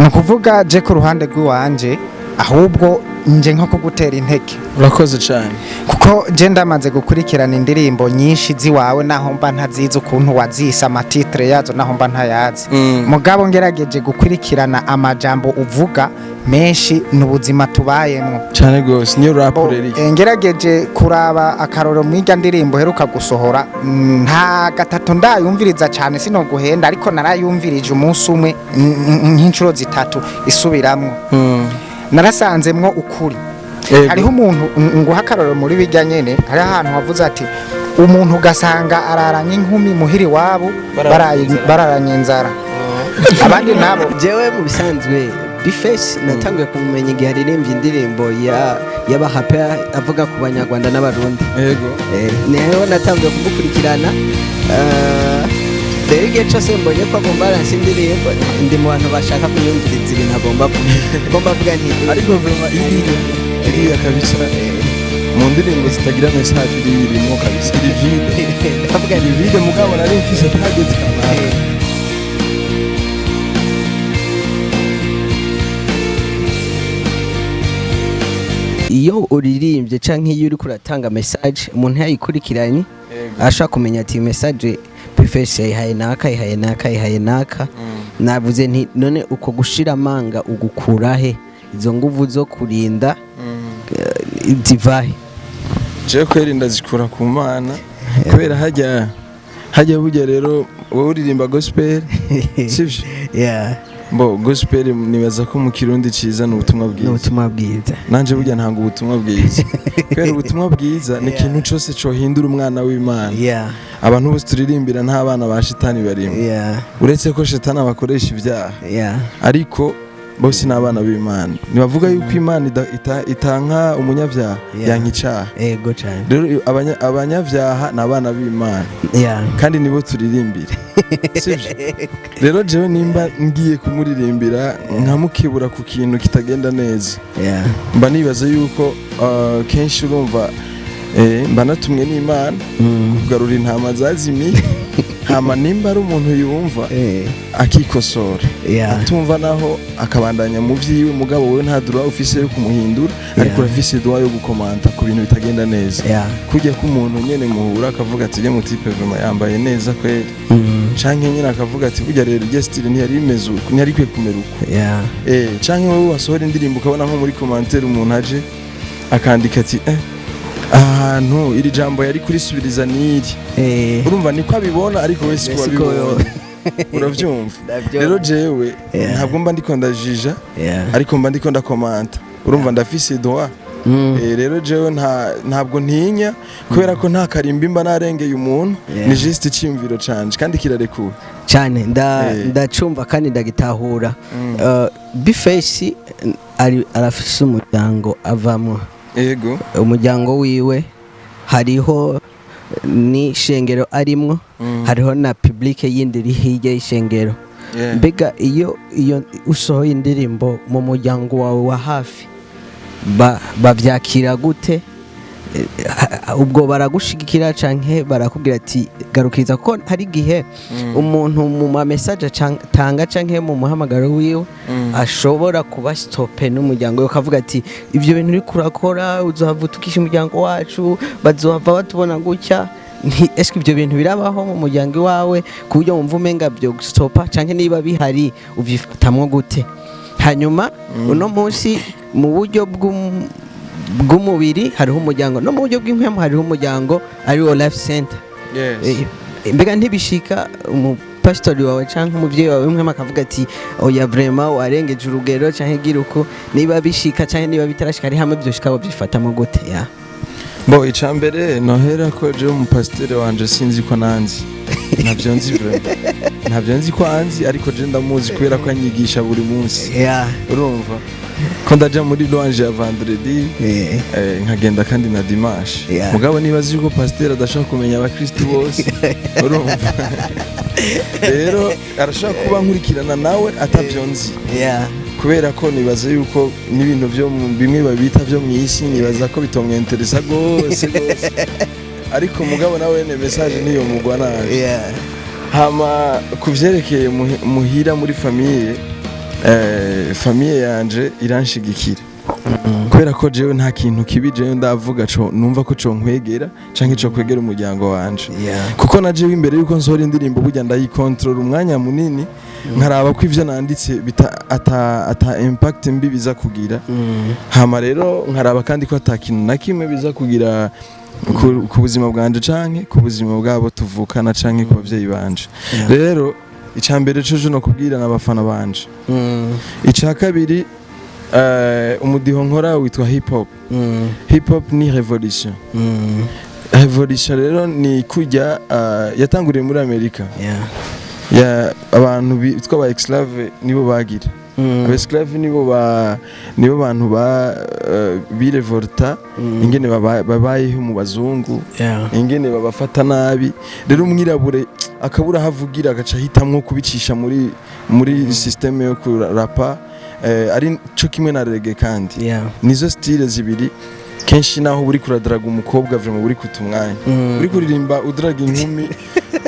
nukuvuga je ku ruhande rw'iwanje ahubwo nje nko kugutera intege. Urakoze cyane kuko je ndamaze gukurikirana indirimbo nyinshi ziwawe naho mba ntazizi ukuntu wazisa amatitre yazo naho mba ntayazi. Mugabo ngerageje gukurikirana amajambo uvuga menshi n'ubuzima tubayemo cyane gose niyo rap rero. Ngerageje kuraba akaroro mwirya ndirimbo heruka gusohora nta gatatu ndayumviriza cyane sino guhenda ariko narayumvirije umunsi umwe nk'incuro zitatu isubiramwo. Narasanzemwo ukuri. Hariho umuntu nguha akaroro muri bijya nyene hari ahantu wavuze ati umuntu ugasanga araranye inkumi muhiri wabo bararanye inzara. Abandi nabo jewe mu bisanzwe Bifesh natanguye kumenya igihe aririmbye indirimbo y'abahape avuga ku banyarwanda n'abarundi. Yego. Neho natanguye kumukurikirana rero igihe cyose mbonye ko agomba aranse indirimbo ndi mu bantu bashaka kuyumviriza ibintu agomba kuvuga nti ariko vrema iriya kabisa mu ndirimbo zitagira message irimo kabisa iri vide ndavuga ni vide mugabo nari mfise target kamara. iyo uririmbye canke iyo uri kuratanga message umuntu yayikurikiranye ashaka kumenya ati message Bifesh yahaye naka navuze nti none uko gushira amanga ugukurahe izo nguvu zo kurinda divahe. Je kwerinda zikura ku Mana kubera hajya burya rero wowe uririmba gospel sivyo? Bo gospel nibaza ko mu Kirundi ciza n'ubutumwa bwiza. Nanje burya ntanga ubutumwa bwiza. Kubera ubutumwa bwiza ni ikintu cyose cyo hindura umwana w'Imana. Abantu bose turirimbira nta bana ba shitani barimo. Uretse ko shitani abakoresha ibyaha. Ariko bose n'abana b'Imana. Nibavuga yuko Imana itanka umunyavyaha yankicaha. Ego cyane. Rero abanyavyaha n'abana b'Imana. Kandi nibo turirimbira. Sivyo? Rero jewe nimba ngiye kumuririmbira nkamukibura ku kintu kitagenda neza. Mba nibaza yuko kenshi urumva mba natumwe n'Imana kugarura intama zazimiye. Hama nimba ari umuntu yumva akikosora atumva naho akabandanya mu vyiwe mugabo wewe nta droit ufise yo kumuhindura ariko urafise droit yo gukomanta ku bintu bitagenda neza. Kujya ku muntu nyene muhura akavuga ati je mu type vraiment yambaye neza kweli canke nyene akavuga ati burya rero je style ntiyari imeze uko ntiyari kwe kumera uko. Canke wowe wasohora indirimbo ukabona nko muri commentaire umuntu aje akandika ati ahantu iri jambo yari kurisubiriza niri. Urumva niko abibona ariko wese ko abibona. Uravyumva? Rero jewe ntabwo mba ndiko ndajija ariko mba ndiko ndakomanta. Urumva ndafise droit. Rero jewe ntabwo ntinya kubera ko nta karimbi mba narengeye umuntu ni juste cyimviro canje kandi kirarekuwe cyane ndacumva kandi ndagitahura. Bifesh arafise umuryango avamo. Ego umuryango wiwe hariho ni shengero arimwo hariho na public yindi iri hirya y'ishengero. Mbega iyo usohoye indirimbo mu muryango wawe wa hafi bavyakira gute? Ubwo baragushigikira canke barakubwira ati garukiriza ko hari gihe umuntu mu ma message tanga canke mu muhamagaro wiwe ashobora kuba stope n'umuryango we kavuga ati ivyo bintu uri kurakora uzohavutukisha umuryango wacu bazohava batubona gutya. Eske ivyo bintu birabaho mu muryango wawe ku buryo wumva umenga byo stopa canke niba bihari uvyifatamwo gute? Hanyuma uno munsi mu buryo bw'umubiri hariho umuryango no mu buryo bw'impemu hariho umuryango ari wo life center. Mbega ntibishika umupastori wawe canke umuvyeyi wawe umwe akavuga ati oya vraiment warengeje urugero canke gira uko niba bishika canke niba bitarashika ari hamwe byoshika bavyifatamo gute? Bo icambere nohera ko je umupastori wanje sinzi ko nanzi ntabyo nzi vraiment ntabyo nzi ko anzi ariko je ndamuzi kubera ko anyigisha buri munsi. Urumva ko ndaja muri louange ya vendredi nkagenda kandi na dimanche. Mugabo nibazi yuko pasteur adashaka kumenya abakristo bose. Urumva rero arashaka kuba nkurikirana nawe atavyonzi. Kubera ko nibaza yuko n'ibintu byo bimwe babita byo mwisi nibaza ko bitomwenteresa gose ariko mugabo nawe ne message niyo mugwa naje. Hama kuvyerekeye muhira muri famille famille yanje iranshigikira kubera ko jewe nta kintu kibi jewe ndavuga co numva ko co nkwegera canke co kwegera umuryango wanje kuko na jewe imbere yuko nsohora indirimbo burya ndayikontrola umwanya munini nkaraba ko ivyo nanditse ata impact mbi biza kugira hama rero nkaraba kandi ko ata kintu na kimwe biza kugira ku buzima bwanje canke ku buzima bwabo tuvukana canke ku bavyeyi banje rero icambere cyo no kubwira n'abafana banje ica kabiri umudiho nkora witwa hip hop hip hop ni revolution revolution rero ni kujya yatanguriye muri Amerika ya abantu bitwa ba esclave nibo bagira aba esclave nibo bantu birevolta ingene babayeho mu bazungu ingene babafata nabi rero umwirabure akabura havugira agaca hitamwo kubicisha muri systeme yo kurapa ari cyo kimwe na reggae kandi nizo style zibiri kenshi naho buri kuradaraga umukobwa vraiment buri kutumwanya buri kuririmba udraga inkumi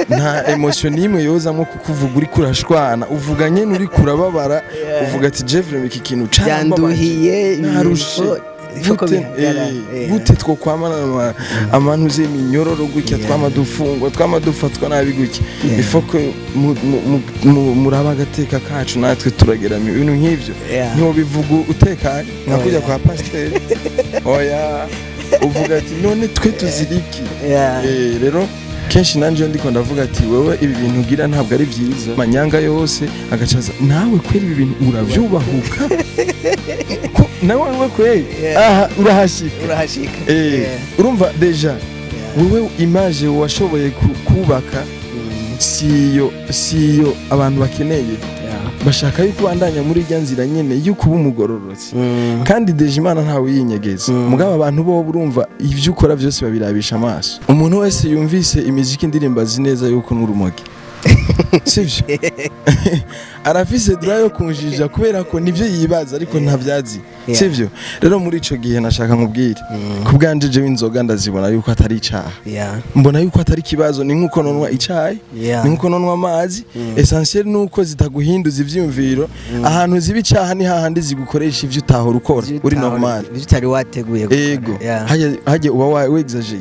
nta emotion nimwe yozamwo kukuvuga uri kurashwana uvuga nyene uri kurababara uvuga ati je vraiment iki kintu cyanduhiye narushe gute two kwamana amantu z'eminyororo gutya twamadufatwa nabi gutya ifoko muraba gateka kacu natwe turageramo ibintu nk'ivyo nyo bivuga utekanye nkakujya kwa pasteur oya uvuga ati none twe tuziriki rero kenshi nanje ndiko ndavuga ati wewe ibi bintu ugira ntabwo ari byiza manyanga yose agacaza nawe kweri ibi bintu uravyubahuka nawe kweri aha urahashika urumva deja wewe image washoboye kubaka siyo abantu bakeneye bashaka yuko bandanya muri rya nzira nyene yuko ubumugororotse kandi deja Imana ntawe yinyegeza mugabo abantu bo urumva ivyo ukora byose babirabisha amaso umuntu wese yumvise imiziki indirimba zineza yuko n'urumogi sivyo arafise droit yo kunjija kubera ko nivyo yibaza ariko ntavyazi sivyo rero muri ico gihe nashaka nkubwire kubganje je inzoga ndazibona yuko atari icaha mbona yuko atari kibazo ni nkuko nonwa icayi ni nkuko nonwa amazi essentiel nuko zitaguhinduza ivyumviro ahantu zibi icaha ni hahandi zigukoresha ivyo utahora ukora uri normal bitari wateguye ego haje uba wexageye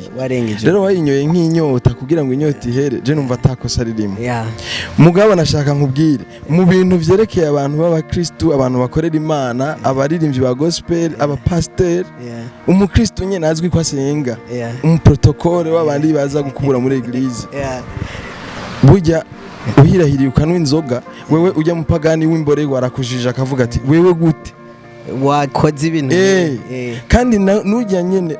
rero wayinyoye nk'inyota kugira ngo inyota ihere je numva atakosa ririmo mugabo nashaka nkubwire mu bintu vyerekeye abantu b'abakristo abantu bakorera Imana abaririmbyi ba gospel aba pasteur umukristo nyene azwi ko asenga umuprotokole w'abandi baza gukubura muri eglise burya uhirahiriye ukanwa inzoga wewe ujya mu pagani w'imbore warakujije akavuga ati wewe gute wakoze ibintu kandi nujya nyene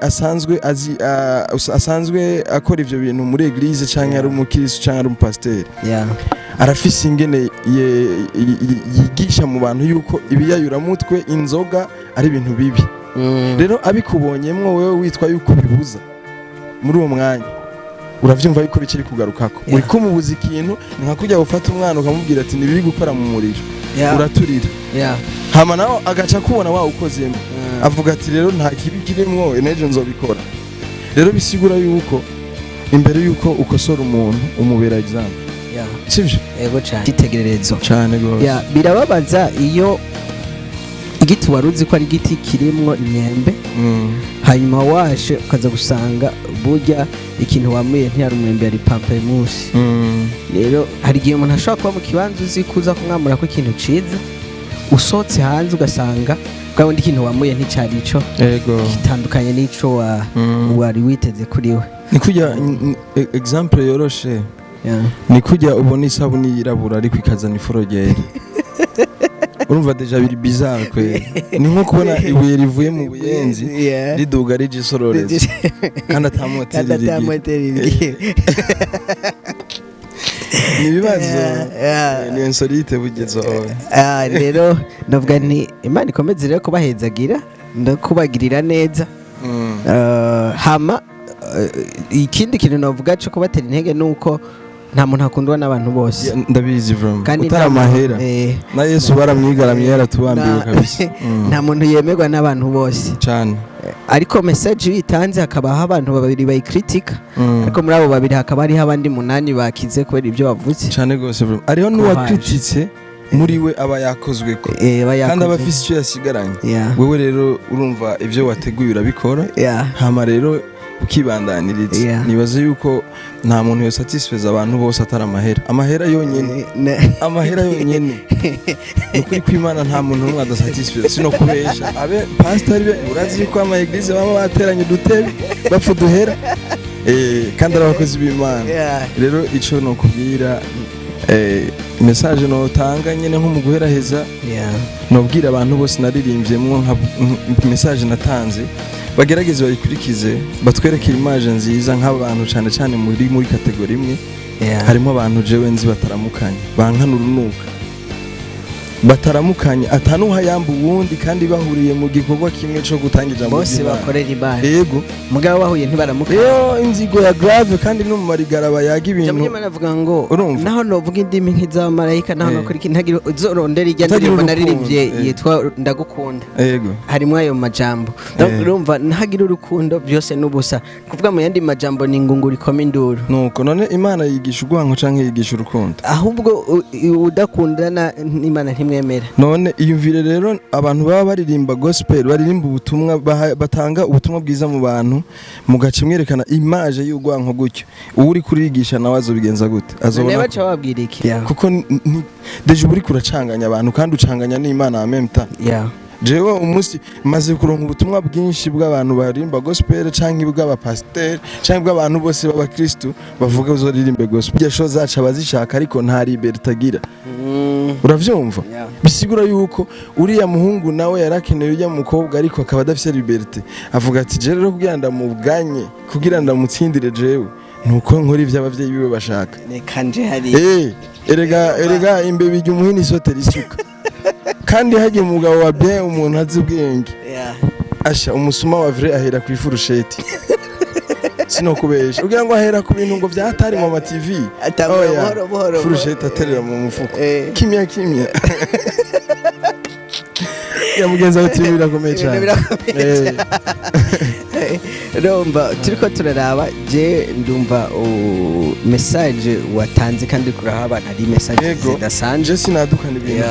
asanzwe akora ivyo bintu muri eglise canke ari umukristo canke ari umupasteur arafise ingene yigisha mu bantu yuko ibiyayura mutwe inzoga ari ibintu bibi rero abikubonyemwo wewe witwa yuko bibuza muri uwo mwanya uravyumva yuko bikiri kugarukako uri kumubuza ikintu nka kujya gufata umwana ukamubwira ati nibibi gukora mu muriro uraturira hama naho agaca kubona wa ukozemo avuga ati rero nta kibi kirimwo enejo nzobikora rero bisigura yuko imbere yuko ukosora umuntu umubera example sivyo ego cyane kitegererezo cyane gose birababaza iyo igiti waruzi ko ari igiti kirimwo imyembe hanyuma washe ukaza gusanga burya ikintu wamuye ntiyari umwembe yari pamplemousse rero hari igihe umuntu ashobora kuba mu kibanza uzi kuza kumwamura ko ikintu ciza usotse hanze ugasanga bwa wundi ikintu wamuye nticari ico kitandukanye n'ico wari witeze kuri we ni kujya example yoroshe ni kujya ubona isabuni yirabura ariko ikazana iforogera urumva deja biri bizarre kwe ni nko kubona ibuye rivuye mu buyenzi riduga rije isororeza kandi atamoteri ni bibazo ni insolite bugezo rero ndavuga nti Imana ikomeze rero kubahezagira ndakubagirira neza hama ikindi kintu navuga cyo kubatera intege nuko nta muntu akundwa n'abantu bose ndabizi vraiment utaramahera na Yesu baramwigaramye yaratubambiwe kabisa nta muntu yemerwa n'abantu bose cyane ariko message yitanze hakabaho abantu babiri bayikritika ariko muri abo babiri hakaba hariho abandi 8 bakize kubera ibyo bavuze cyane gose vraiment ariho n'uwakrititse muri we aba yakozweko kandi aba afise icyo yasigaranye wewe rero urumva ivyo wateguye urabikora hama rero ukibandaniriza nibaze yuko nta muntu yo satisfeza abantu bose atari amahera yonyene amahera yonyene ukuri kw'Imana nta muntu n'umwe adasatisfeza sino kubesha abe pastor be urazi yuko ama eglise baba bateranye dutebe bapfu duhera kandi arabakozi b'Imana rero ico no kubwira message no tanga nyene nko mu guheraheza nobwira abantu bose naririmvyemwo nka message natanze bagerageze bayikurikize batwereke image nziza nk'abantu cyane muri kategori imwe harimo abantu jewe nzi bataramukanye bankana urunuka bataramukanye atanuha yamba uwundi kandi bahuriye mu gikorwa kimwe cyo gutanga ijambo bose bakorera Imana yego mugabo bahuye ntibaramukanye inzigo ya grave kandi no mu marigara bayaga ibintu jamwe navuga ngo naho novuga indimi nk'iz'abamarayika naho nokora iki ntagira uzorondera ijya ndirimbo naririmbye yitwa ndagukunda yego harimo ayo majambo urumva ntagira urukundo byose n'ubusa kuvuga mu yandi majambo ni ngunguri ikoma induru nuko none Imana yigisha urwango canke yigisha urukundo ahubwo udakundana n'Imana ntimwemera none iyumvire rero abantu baba baririmba gospel baririmba ubutumwa batanga ubutumwa bwiza mu bantu mugace mwerekana image y'urwanko gutyo uri kurigisha nawe azobigenza gute azobona baca babwira iki kuko deje uri kuracanganya abantu kandi ucanganya n'Imana en même temps jewe umunsi maze kuronka ubutumwa bwinshi bw'abantu barimba gospel canke bw'abapasteur canke bw'abantu bose b'abakristo bavuga uzoririmbe gospel yasho zaca bazishaka ariko nta liberté agira uravyumva bisigura yuko uriya muhungu nawe yarakeneye ujya mukobwa ariko akaba adafite liberté avuga ati je rero kugira ndamubwanye kugira ndamutsindire jewe nuko nkora ivyo abavyeyi biwe bashaka kanje hari erega imbebi y'umuhini sotera isuka kandi hagiye umugabo wa bien umuntu azi ubwenge asha umusuma wa vrai ahera ku ifurusheti sino kubesha ugira ngo ahera ku bintu ngo byatari mu TV buhoro furusheti aterera mu mufuko kimya ya mugenza utibira komeye cyane Romba turiko turaraba je ndumva message watanze kandi kurahaba ari message zidasanje sinadukana ibintu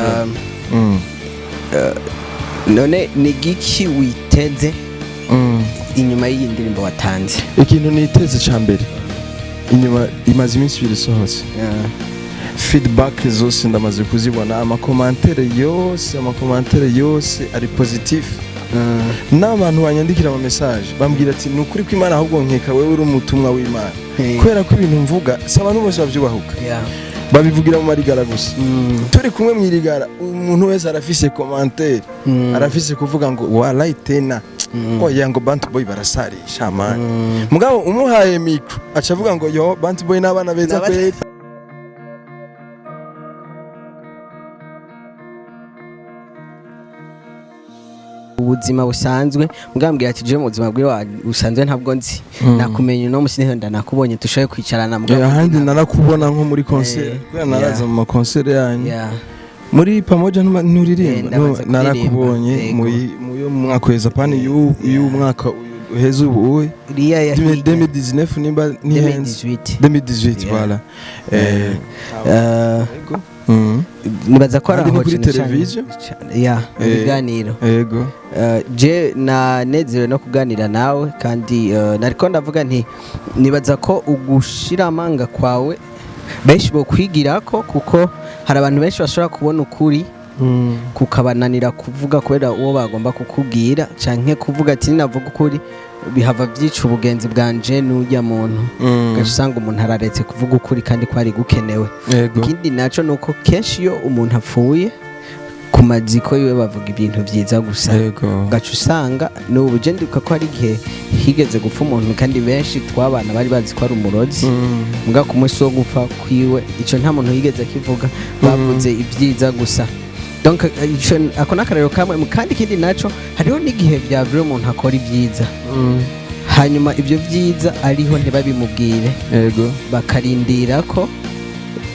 none ni giki witeze inyuma y'iyi ndirimbo watanze ikintu niteze cyambere inyuma imaze iminsi ibiri sohose feedback zose ndamaze kuzibona amakomantere yose ari positif n'abantu banyandikira ama message bambwira ati nukuri ko Imana ahubwo nkeka wewe uri umutumwa w'Imana kwera ko ibintu mvuga abantu bose bavyubahuka babivugira mu marigara gusa turi kumwe mu irigara umuntu wese arafise commentaire arafise kuvuga ngo wala itena oya ngo Bantu Boy barasarisha man mugabo umuhaye micro aca avuga ngo yo Bantu Boy n'abana beza kweri ubuzima busanzwe mugambwira ati je mu buzima bwe busanzwe ntabwo nzi nakumenye no musinenda nakubonye tushoye kwicarana mugabo ahandi narakubona nko muri concert kuya naraza mu concert yanyu muri pamoja nturirimba narakubonye mu mwaka weza pani y'umwaka uheze ubu riya 2019 nimba ni 2018 voilà nibaza ko araho kuri televiziyo ibiganiro yego je nanezerewe no kuganira nawe kandi nariko ndavuga nti nibaza ko ugushira amanga kwawe benshi bo kwigirako kuko hari abantu benshi bashobora kubona ukuri kukabananira kuvuga kubera uwo bagomba kukubwira canke kuvuga ati ninavuga ukuri bihava vyica ubugenzi bwanje n'ujya muntu gasanga umuntu araretse kuvuga ukuri kandi kwari gukenewe ikindi naco nuko kenshi iyo umuntu apfuye ku maziko yiwe bavuga ibintu vyiza gusa gacu usanga n'ubu je ndibuka ko hari igihe higeze gupfa umuntu kandi benshi twabana bari bazi ko ari umurozi mbwa ku munsi wo gupfa kwiwe ico nta muntu yigeze kivuga bavuze ivyiza gusa donc ako nakarero kamwe kandi ikindi naco hariho n'igihe byavure umuntu akora ibyiza hanyuma ibyo byiza ariho ntibabimubwire bakarindira ko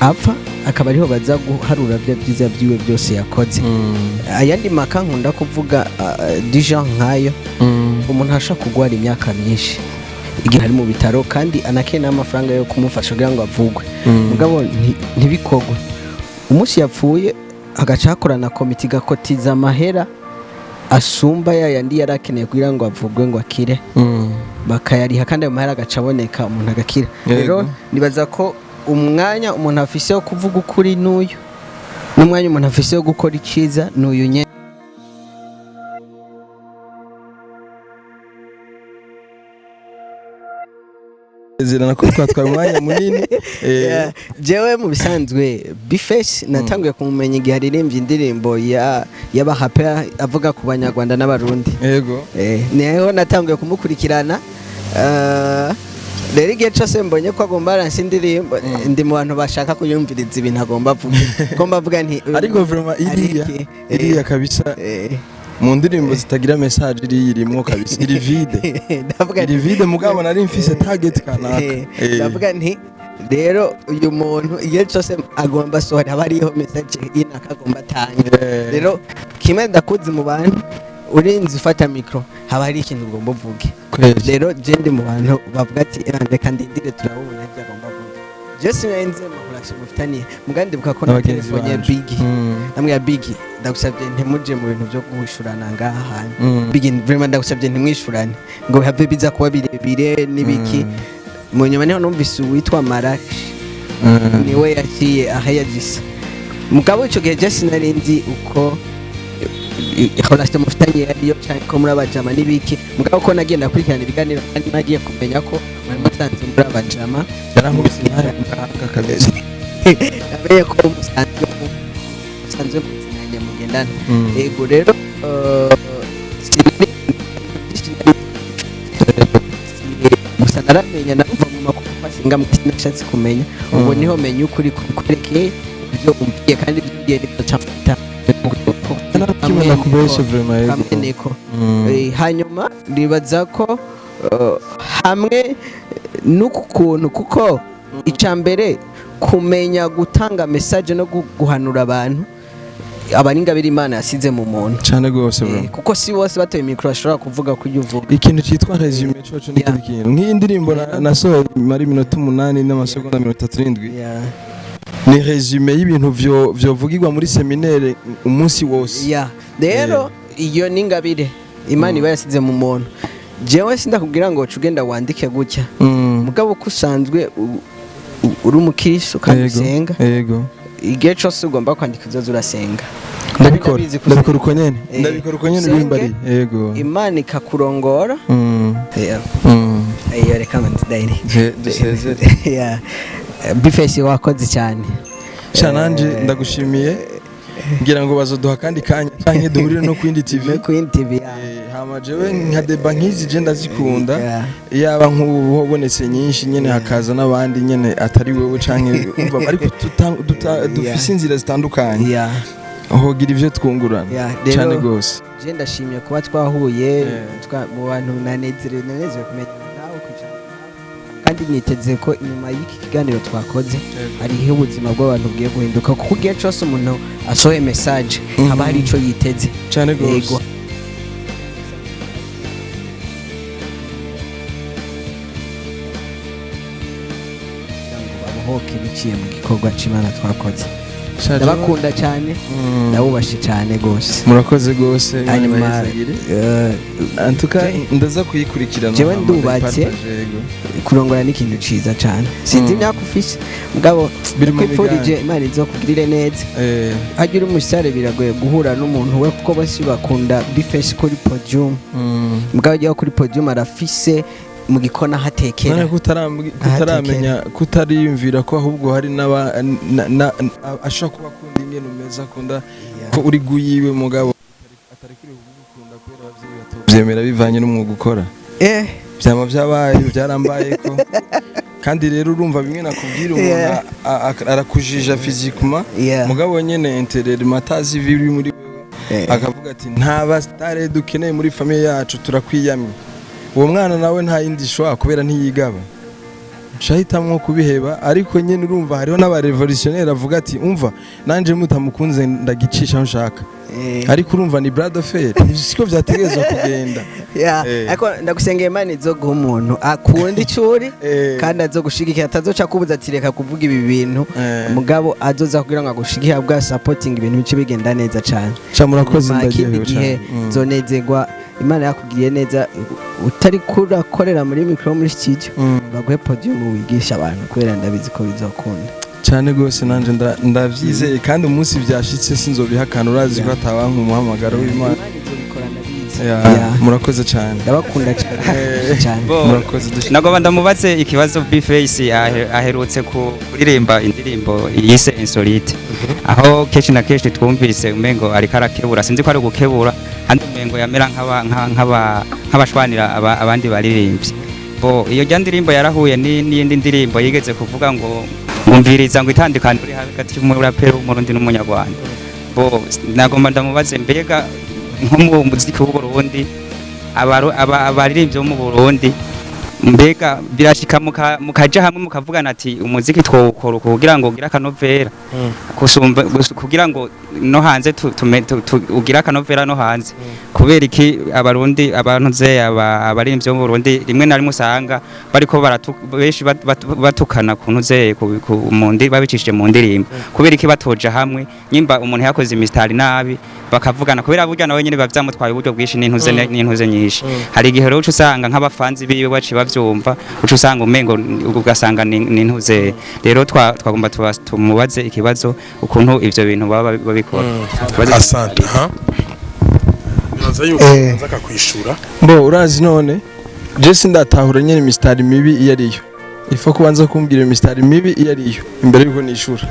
apfa akaba ariho baza guharura bya byiza byiwe byose yakoze ayandi maka nkunda kuvuga dijan nkayo umuntu ashaka kugwara imyaka myinshi igihe ari mu bitaro kandi anakena amafaranga yo kumufasha kugira ngo avugwe mugabo ntibikogwe umunsi yapfuye agacakorana komite gakotiza amahera asumba yandi yarakeneye kugira ngo avugwe ngo akire bakayariha kandi ayo mahera agacaboneka umuntu agakira rero nibaza ko umwanya umuntu afise wo kuvuga ukuri n'uyu n'umwanya umuntu afise wo gukora iciza n'uyu nyene zirana ko twatwaye umwanya munini jewe mu bisanzwe Bifesh natanguye kumumenya igihe aririmbye indirimbo y'abahape avuga ku banyarwanda n'abarundi yego niho natanguye kumukurikirana rero igihe cyose mbonye ko agomba aransa indirimbo ndi mu bantu bashaka kuyumviriza ibintu agomba avuga ko mbavuga nti ariko vraiment iriya kabisa mu ndirimbo zitagira message irimo kabisa iri vide mugabo nari mfise target kanaka ndavuga nti rero uyu muntu igihe cyose agomba asohora haba hariho message inaka agomba atanga rero kimwe ndakuzi mu bantu urinzi ufata micro haba hari ikintu ugomba uvuge rero je ndi mu bantu bavuga ati reka ndindire turabona ibyo agomba avuga Jesse Wenze makurashe mufitaniye mugandi buka ko na telefone ya Biggie namwe ya Biggie ndagusabye ntimuje mu bintu byo guhishurana ngaha hantu Biggie vraiment ndagusabye ntimwishurane ngo have biza kuba birebire nibiki mu nyuma niho numvise uwitwa Marashi niwe yaciye ahayagisa mugabo ico gihe Jesse narindi uko ikholaste mufitaniye ariyo cyane ko muri abajama nibiki mugabo ko nagenda kurikirana ibiganiro kandi nagiye kumenya ko bari batanze muri abajama yarankubise nayo kabisa abaye ko musanzwe muzinanye mugendana yego rero gusa naramenya narumva mu makuru fasinga mushatse kumenya ubu niho menya ukuri kurekeye ibyo umbiye kandi ibyo rero cyafata kimena kubesha vraiment kameneko hanyuma ribaza ko hamwe n'ukuntu kuko icambere kumenya gutanga message no guhanura abantu abaringa biri Imana yasize mu muntu cyane gose bro kuko si bose batoye micro ashobora kuvuga ko uvuga ikintu cyitwa resume cyo ni kintu nk'iyi ndirimbo nasohoye mari minota 8 n'amasegonda 37 ni resume y'ibintu vyovugirwa muri seminaire umunsi wose rero iyo ningabire Imana iba yasize mu muntu jewe sindakubwira ngo cugenda wandike gutya mugabo kusanzwe uri umukristo kandi usenga yego igihe cyose ugomba kwandika uzoza urasenga ndabikora uko nyene bimbari yego Imana ikakurongora ayo reka mandidayire Bifesh wakoze cyane nanje ndagushimiye ngira ngo bazoduha kandi kanya canke duhurire no kwindi TV hama jewe nka deba nkizi je ndazikunda yaba nk'ubonetse nyinshi nyene hakaza n'abandi nyene atari wewe canke umva ariko dufise inzira zitandukanye hogira ivyo twungurana cyane gose je ndashimiye kuba twahuye mu bantu nanezerewe kumenya kandi niteze ko inyuma y'iki kiganiro twakoze hariho ubuzima bw'abantu bwiye guhinduka kuko igihe cyose umuntu asohoye message haba hari ico yiteze cyane gose babohoke biciye mu gikorwa c'Imana twakoze ndabakunda cyane ndabubashe cyane gose murakoze gose antuka ndaza kuyikurikirana jewe ndubatse kurongora n'ikintu ciza cyane sinzi imyaka ufise mugabo kwipfurije Imana izokugirire neza agira umusare biragoye guhura n'umuntu we kuko bose bakunda Bifesh kuri podium mugabo agiye kuri podium arafise mu gikona hatekera kutaramenya kutariyumvira ko ahubwo hari ashaka kuba akunda ingene umeza akunda ko uri guyiwe mugabo atari kuri gukunda kubera abavyeyi batovyemera bivanye n'umwuga ukora byama byabaye byarambaye ko kandi rero urumva bimwe nakubwira umuntu arakujija physiquement mugabo nyene intérêt matazi biri muri wewe akavuga ati nta bastare dukeneye muri famille yacu turakwiyamye uwo mwana nawe nta yindi shwa kubera ntiyigaba shahitamwe kubiheba ariko nyene urumva hariho n'aba revolutionnaire avuga ati umva nanje mutamukunze ndagicisha nshaka ariko urumva ni brother fair siko vyategezwa kugenda ariko ndagusengeye Imana izoguha umuntu akunda icuri kandi azogushigikira atazoca kubuza ati reka kuvuga ibi bintu mugabo azoza kugira ngo agushigikire bwa supporting ibintu bice bigenda neza cyane murakoze ndagiye cyane zonezegwa Imana yakugiriye neza utari kurakorera muri micro muri studio baguhe podium wigisha abantu kubera ndabizi ko bizokunda cyane gose nanje ndavyizeye kandi umunsi byashitse sinzobihakana urazi ko atawanka umuhamagaro w'Imana murakoze cyane ndabakunda cyane murakoze nago bandamubatse ikibazo Bface aherutse kuririmba indirimbo yise Insolite aho keshi na keshi twumvise umengo ari karakebura sinzi ko ari gukebura kandi umengo yamera nk'abashwanira abandi baririmbye bo iyo ndirimbo yarahuye n'iyindi ndirimbo yigeze kuvuga ngo umviriza ngo itandukanye uri hagati y'umurapero w'umurundi n'umunyarwanda bo nagomba ndamubaze mbega nko mu muziki w'u Burundi abaririmbyi bo mu Burundi mbega birashika mukaja hamwe mukavugana ati umuziki twokora kugira ngo ugira akanovera kusumba kugira ngo no hanze ugira akanovera no hanze kubera iki abarundi abantu ze abaririmbyi bo mu Burundi rimwe na rimwe usanga bariko beshi batukana kuntu ze mundi babicishije mu ndirimbo kubera iki batoja hamwe nyimba umuntu yakoze imistari nabi bakavugana kubera burya nawe nyene bavyamutwaye uburyo bwishi n'intuze nyinshi hari igihe rero usanga nk'abafanzi biwe baci bavyumva uca usanga umengo ugasanga n'intuze rero twagomba tumubaze ikibazo ukuntu ivyo bintu baba babikora asante naza yuko nzaka kwishura bo urazi none je sindatahura nyene mistari mibi iyo ariyo ifo kubanza kumbwira mistari mibi iyo ariyo imbere yuko nishura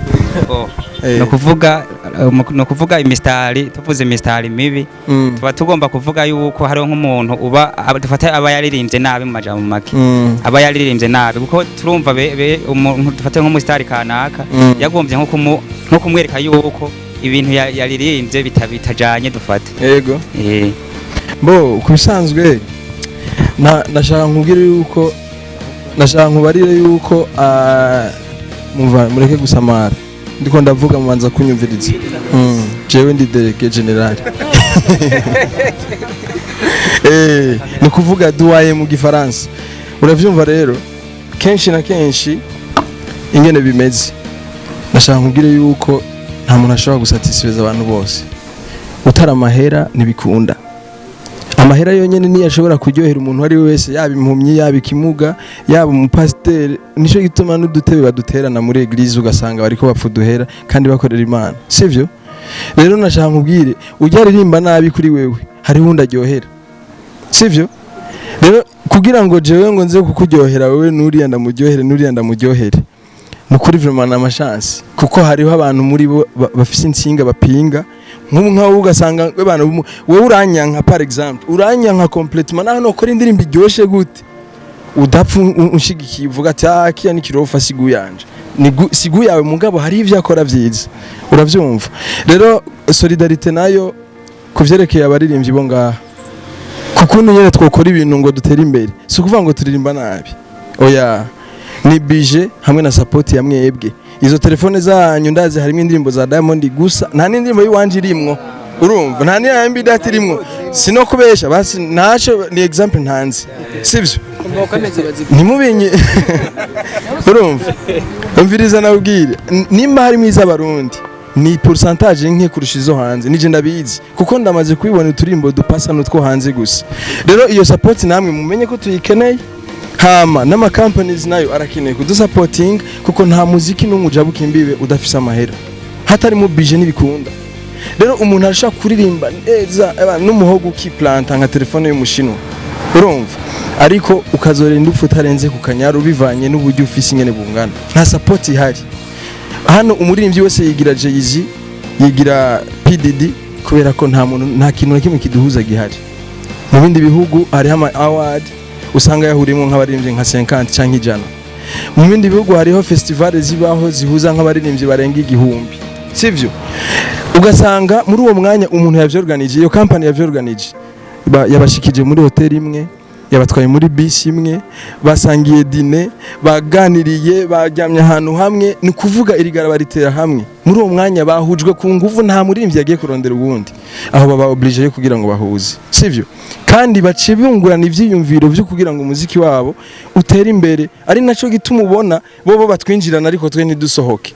no kuvuga imistari tuvuze imistari mibi tuba tugomba kuvuga yuko hariho nk'umuntu uba dufata aba yaririmbye nabi mu majambo make aba yaririmbye nabi kuko turumva umuntu dufate nk'umustari kanaka yagombye nko kumwereka yuko ibintu yaririmbye bitajanye dufate yego bo kubisanzwe nashaka nkubwire yuko nashaka nkubarire yuko mureke gusamara ndiko ndavuga mubanza kunyumviriza jewe ndi délégué général ni kuvuga duwaye mu gifaransa uravyumva rero kenshi na kenshi ingene bimeze nashaka nkubwire yuko nta muntu ashobora gusatisfeza abantu bose utara amahera ntibikunda amahera yonyene niyo ashobora kuryohera umuntu ari wese yaba impumyi yaba ikimuga yaba umupasiteri nico gituma n'udutebe baduterana muri eglise ugasanga bariko bapfuduhera kandi bakorera Imana sivyo rero nashaka nkubwire ujya ririmba nabi kuri wewe hari wundi aryohera sivyo rero kugira ngo jewe ngo nze kukuryohera wewe nuriya ndamuryohere nukuri vraiment na chance kuko hariho abantu muri bo bafise insinga bapinga nkaho ugasanga abantu wewe uranyanka par exemple uranyanka complètement naho nokora indirimbo iryoshe gute udapfu unshigikiye uvuga ati kiya ni kirofa sigu yanje sigu yawe mugabo hari ivyo akora vyiza uravyumva rero solidarité nayo kuvyerekeye abaririmbyi bo ngaha kuko nyene twokora ibintu ngo dutera imbere si kuvuga ngo turirimba nabi oya ni bije hamwe na support ya mwebwe izo telefone zanyu ndazi harimo indirimbo za Diamond gusa nta n'indirimbo yiwanje irimwo urumva nta n'iyambi dati irimwo sino kubesha basi naco ni example ntanzi sivyo nimubinye urumva umviriza nawubwire nimba harimo iz'abarundi ni pourcentage nke kurusha izo hanze nije ndabizi kuko ndamaze kubibona uturimbo dupasa n'utwo hanze gusa rero iyo support namwe mumenye ko tuyikeneye hama n'ama companies nayo arakeneye kudusupporting kuko nta muziki n'umujabuka imbibe udafise amahera hatari mu budget n'ibikunda rero umuntu arashaka kuririmba neza n'umuhogo ukiplanta nka telefone y'umushinwa urumva ariko ukazorenda upfu utarenze ku kanyaru bivanye n'uburyo ufise ingene bungana nta support ihari hano umuririmbyi wese yigira Jay-Z yigira PDD kubera ko nta kintu na kimwe kiduhuza gihari mu bindi bihugu hariho ama award usanga yahuriyemo nk'abaririmbyi nka 50 canke ijana mu bindi bihugu hariho festival zibaho zihuza nk'abaririmbyi barenga 1000 sivyo ugasanga muri uwo mwanya umuntu yavyorganije iyo company yavyorganije yabashikije muri hotel imwe yabatwaye muri bisi imwe basangiye dine baganiriye bajyamye ahantu hamwe ni kuvuga irigara baritera hamwe muri uwo mwanya bahujwe ku nguvu nta muririmvyi yagiye kurondera ubundi aho baba obligé kugira ngo bahuze sivyo kandi baciye bungurana ivyiyumviro vyo kugira ngo umuziki wabo utere imbere ari naco gituma ubona bo batwinjirana ariko twe ntidusohoke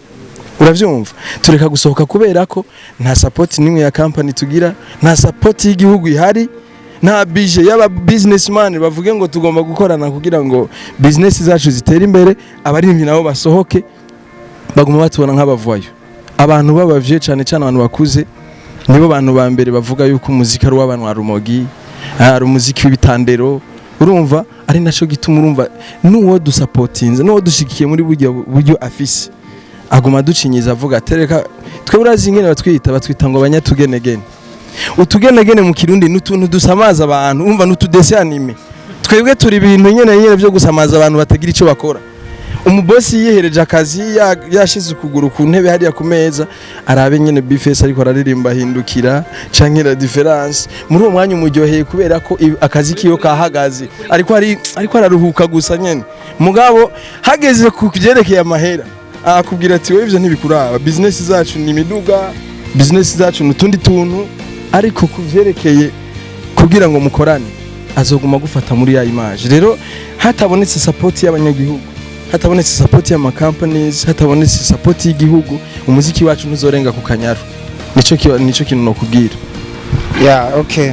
uravyumva tureka gusohoka kubera ko nta support nimwe ya company tugira nta support y'igihugu ihari nta bije yaba businessman bavuge ngo tugomba gukorana kugira ngo business zacu zitere imbere abarimvyi nabo basohoke baguma batubona nk'abavayo abantu babavye cyane cyane abantu bakuze nibo bantu ba mbere bavuga yuko umuziki ari w'abantu wa rumogi ari umuziki w'ibitandero urumva ari naco gituma urumva nuwo dusupportinze nuwo dushikiye muri buryo afise aguma ducinyiza avuga tereka twe urazi ingene batwita ngo abanyatugenegene utugenegene mu kirundi n'utuntu dusamaza abantu umva n'utudese anime twebwe turi ibintu nyene byo gusamaza abantu batagira ico bakora umubosi yihereje akazi yashize ukuguru ku ntebe hariya ku meza arabe nyene bifese ariko araririmba hindukira canke la difference muri uwo mwanya umuryoheye kubera ko akazi kiyo kahagaze ariko araruhuka gusa nyene mugabo hageze ku kuvyerekeye amahera akubwira ati wewe ivyo ntibikuraba business zacu ni imiduga business zacu n'utundi tuntu ariko kuvyerekeye kugira ngo mukorane azoguma gufata muri ya image rero hatabonetse support y'abanyagihugu hatabonetse support y'ama companies hatabonetse support y'igihugu umuziki wacu ntuzorenga ku kanyaru nico kintu no kubwira okay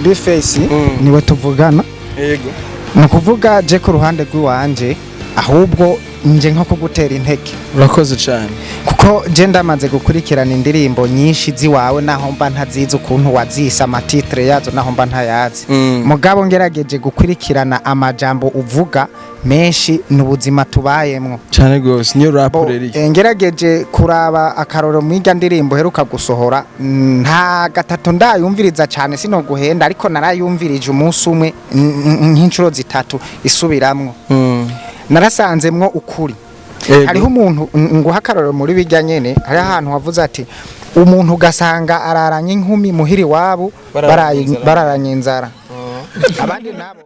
Bface niwe tuvugana yego nukuvuga je ku ruhande rw'iwanje ahubwo nje nko kugutera intege urakoze cyane kuko je ndamaze gukurikirana indirimbo nyinshi ziwawe naho mba ntazizi ukuntu wazisa amatitre yazo naho mba ntayazi mugabo ngerageje gukurikirana amajambo uvuga menshi n'ubuzima tubayemwo cyane gose niyo rapper ngerageje kuraba akaroro mwirya ndirimbo heruka gusohora nta gatatu ndayumviriza cyane sino guhenda ariko narayumvirije umunsi umwe nk'incuro zitatu isubiramwo narasanzemwo ukuri hariho umuntu ngo hakaroro muri bijya nyene hari ahantu wavuze ati umuntu gasanga araranye inkumi muhiri wabo bararanye inzara abandi nabo